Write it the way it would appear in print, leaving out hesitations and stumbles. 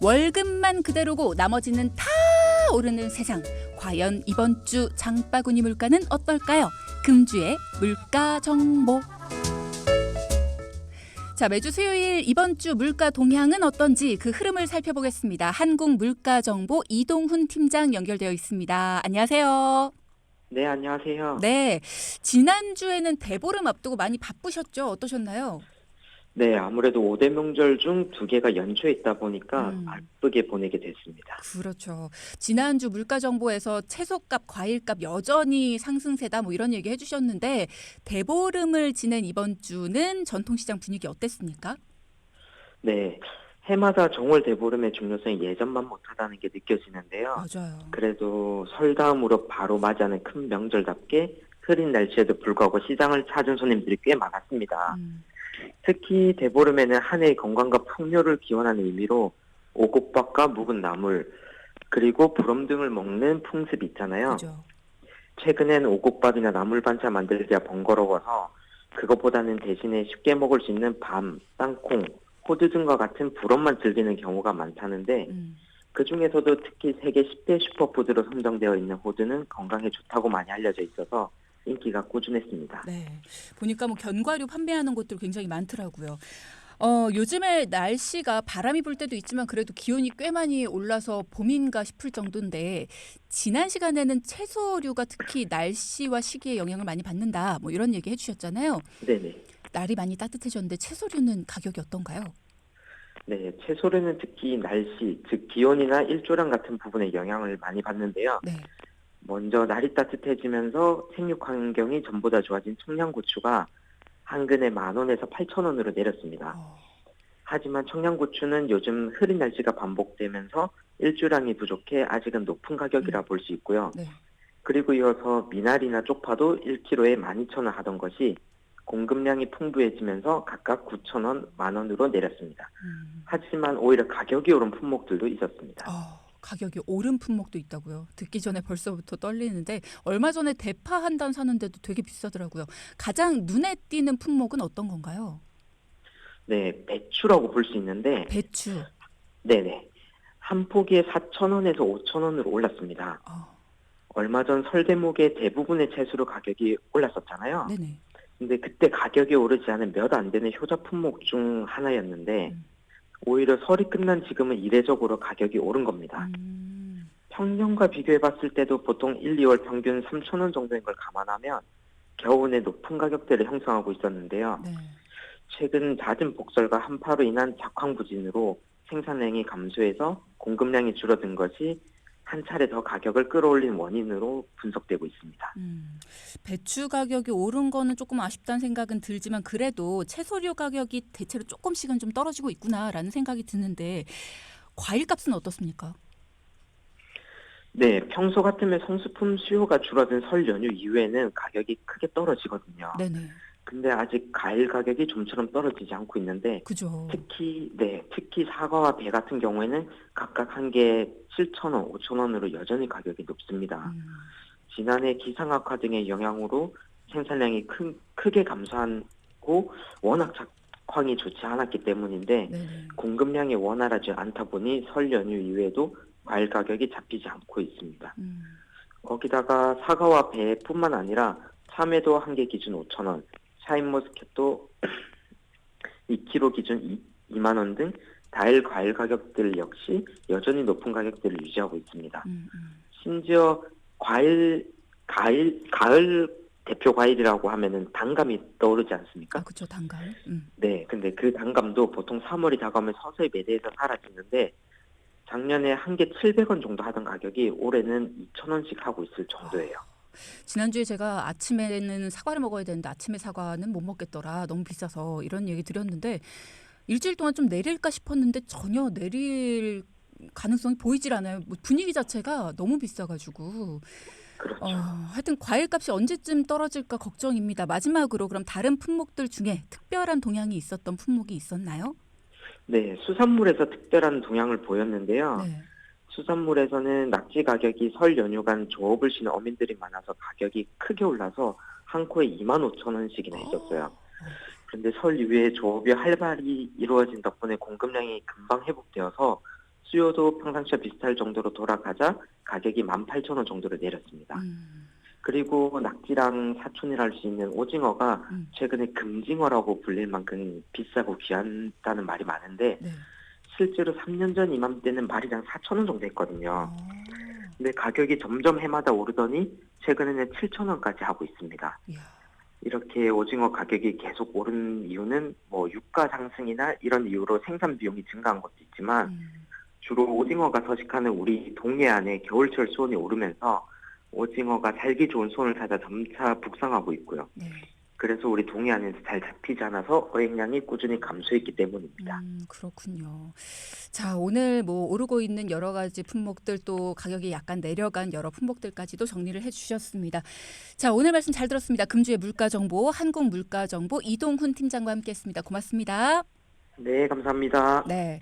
월급만 그대로고 나머지는 다 오르는 세상. 과연 이번 주 장바구니 물가는 어떨까요? 금주의 물가 정보. 자, 매주 수요일 이번 주 물가 동향은 어떤지 그 흐름을 살펴보겠습니다. 한국물가정보 이동훈 팀장 연결되어 있습니다. 안녕하세요. 네, 안녕하세요. 네, 지난주에는 대보름 앞두고 많이 바쁘셨죠? 어떠셨나요? 네, 아무래도 5대 명절 중 2개가 연초에 있다 보니까 바쁘게 보내게 됐습니다. 그렇죠. 지난주 물가정보에서 채소값, 과일값 여전히 상승세다 뭐 이런 얘기 해주셨는데 대보름을 지낸 이번 주는 전통시장 분위기 어땠습니까? 네, 해마다 정월 대보름의 중요성이 예전만 못하다는 게 느껴지는데요. 맞아요. 그래도 설 다음으로 바로 맞이하는 큰 명절답게 흐린 날씨에도 불구하고 시장을 찾은 손님들이 꽤 많았습니다. 특히 대보름에는 한 해의 건강과 풍요를 기원하는 의미로 오곡밥과 묵은 나물 그리고 보름 등을 먹는 풍습이 있잖아요. 그죠. 최근엔 오곡밥이나 나물 반찬 만들기가 번거로워서 그것보다는 대신에 쉽게 먹을 수 있는 밤, 땅콩, 호두 등과 같은 불엄만 즐기는 경우가 많다는데 그중에서도 특히 세계 10대 슈퍼푸드로 선정되어 있는 호두는 건강에 좋다고 많이 알려져 있어서 인기가 꾸준했습니다. 네, 보니까 뭐 견과류 판매하는 곳들 굉장히 많더라고요. 요즘에 날씨가 바람이 불 때도 있지만 그래도 기온이 꽤 많이 올라서 봄인가 싶을 정도인데 지난 시간에는 채소류가 특히 날씨와 시기에 영향을 많이 받는다 뭐 이런 얘기 해주셨잖아요. 네네. 날이 많이 따뜻해졌는데 채소류는 가격이 어떤가요? 네, 채소류는 특히 날씨, 즉 기온이나 일조량 같은 부분에 영향을 많이 받는데요. 네. 먼저 날이 따뜻해지면서 생육 환경이 전보다 좋아진 청양고추가 한 근에 10,000원에서 8,000원으로 내렸습니다. 하지만 청양고추는 요즘 흐린 날씨가 반복되면서 일조량이 부족해 아직은 높은 가격이라 볼 수 있고요. 네. 그리고 이어서 미나리나 쪽파도 1kg에 12,000원 하던 것이 공급량이 풍부해지면서 각각 9,000원, 10,000원으로 내렸습니다. 하지만 오히려 가격이 오른 품목들도 있었습니다. 가격이 오른 품목도 있다고요? 듣기 전에 벌써부터 떨리는데 얼마 전에 대파 한 단 사는데도 되게 비싸더라고요. 가장 눈에 띄는 품목은 어떤 건가요? 네, 배추라고 볼 수 있는데 배추. 네네. 한 포기에 4,000원에서 5,000원으로 올랐습니다. 얼마 전 설 대목에 대부분의 채소로 가격이 올랐었잖아요. 네네. 근데 그때 가격이 오르지 않은 몇 안 되는 효자 품목 중 하나였는데 오히려 설이 끝난 지금은 이례적으로 가격이 오른 겁니다. 평년과 비교해봤을 때도 보통 1, 2월 평균 3,000원 정도인 걸 감안하면 겨우내 높은 가격대를 형성하고 있었는데요. 네. 최근 잦은 복설과 한파로 인한 작황부진으로 생산량이 감소해서 공급량이 줄어든 것이 한 차례 더 가격을 끌어올린 원인으로 분석되고 있습니다. 배추 가격이 오른 거는 조금 아쉽다는 생각은 들지만 그래도 채소류 가격이 대체로 조금씩은 좀 떨어지고 있구나라는 생각이 드는데 과일값은 어떻습니까? 네, 평소 같으면 성수품 수요가 줄어든 설 연휴 이후에는 가격이 크게 떨어지거든요. 네네. 근데 아직 과일 가격이 좀처럼 떨어지지 않고 있는데 그죠. 특히 사과와 배 같은 경우에는 각각 한 개에 7,000원, 5,000원으로 여전히 가격이 높습니다. 지난해 기상악화 등의 영향으로 생산량이 크게 감소하고 워낙 작황이 좋지 않았기 때문인데 네네. 공급량이 원활하지 않다 보니 설 연휴 이후에도 과일 가격이 잡히지 않고 있습니다. 거기다가 사과와 배뿐만 아니라 참외도 한 개 기준 5,000원, 샤인머스켓도 2kg 기준 2만 원 등 다일 과일 가격들 역시 여전히 높은 가격대를 유지하고 있습니다. 심지어 가을 대표 과일이라고 하면은 단감이 떠오르지 않습니까? 그렇죠. 단감. 네, 근데 그 단감도 보통 3월이 다가오면 서서히 매대에서 사라지는데 작년에 한 개 700원 정도 하던 가격이 올해는 2,000원씩 하고 있을 정도예요. 지난주에 제가 아침에는 사과를 먹어야 되는데 아침에 사과는 못 먹겠더라. 너무 비싸서 이런 얘기 드렸는데 일주일 동안 좀 내릴까 싶었는데 전혀 내릴 가능성이 보이질 않아요. 뭐 분위기 자체가 너무 비싸가지고. 그렇죠. 하여튼 과일값이 언제쯤 떨어질까 걱정입니다. 마지막으로 그럼 다른 품목들 중에 특별한 동향이 있었던 품목이 있었나요? 네, 수산물에서 특별한 동향을 보였는데요. 네. 수산물에서는 낙지 가격이 설 연휴간 조업을 쉬는 어민들이 많아서 가격이 크게 올라서 한 코에 25,000원씩이나 있었어요. 그런데 설 이후에 조업이 활발히 이루어진 덕분에 공급량이 금방 회복되어서 수요도 평상시와 비슷할 정도로 돌아가자 가격이 18,000원 정도로 내렸습니다. 그리고 낙지랑 사촌이라 할 수 있는 오징어가 최근에 금징어라고 불릴 만큼 비싸고 귀하다는 말이 많은데 네. 실제로 3년 전 이맘때는 마리당 4,000원 정도 했거든요. 어. 근데 가격이 점점 해마다 오르더니 최근에는 7,000원까지 하고 있습니다. 이야. 이렇게 오징어 가격이 계속 오른 이유는 뭐 유가 상승이나 이런 이유로 생산 비용이 증가한 것도 있지만 주로 오징어가 서식하는 우리 동해안의 겨울철 수온이 오르면서 오징어가 살기 좋은 수온을 찾아 점차 북상하고 있고요. 네. 그래서 우리 동해안에서 잘 잡히지 않아서 어획량이 꾸준히 감소했기 때문입니다. 그렇군요. 자, 오늘 뭐 오르고 있는 여러 가지 품목들 또 가격이 약간 내려간 여러 품목들까지도 정리를 해주셨습니다. 자, 오늘 말씀 잘 들었습니다. 금주의 물가정보, 한국물가정보 이동훈 팀장과 함께했습니다. 고맙습니다. 네, 감사합니다. 네.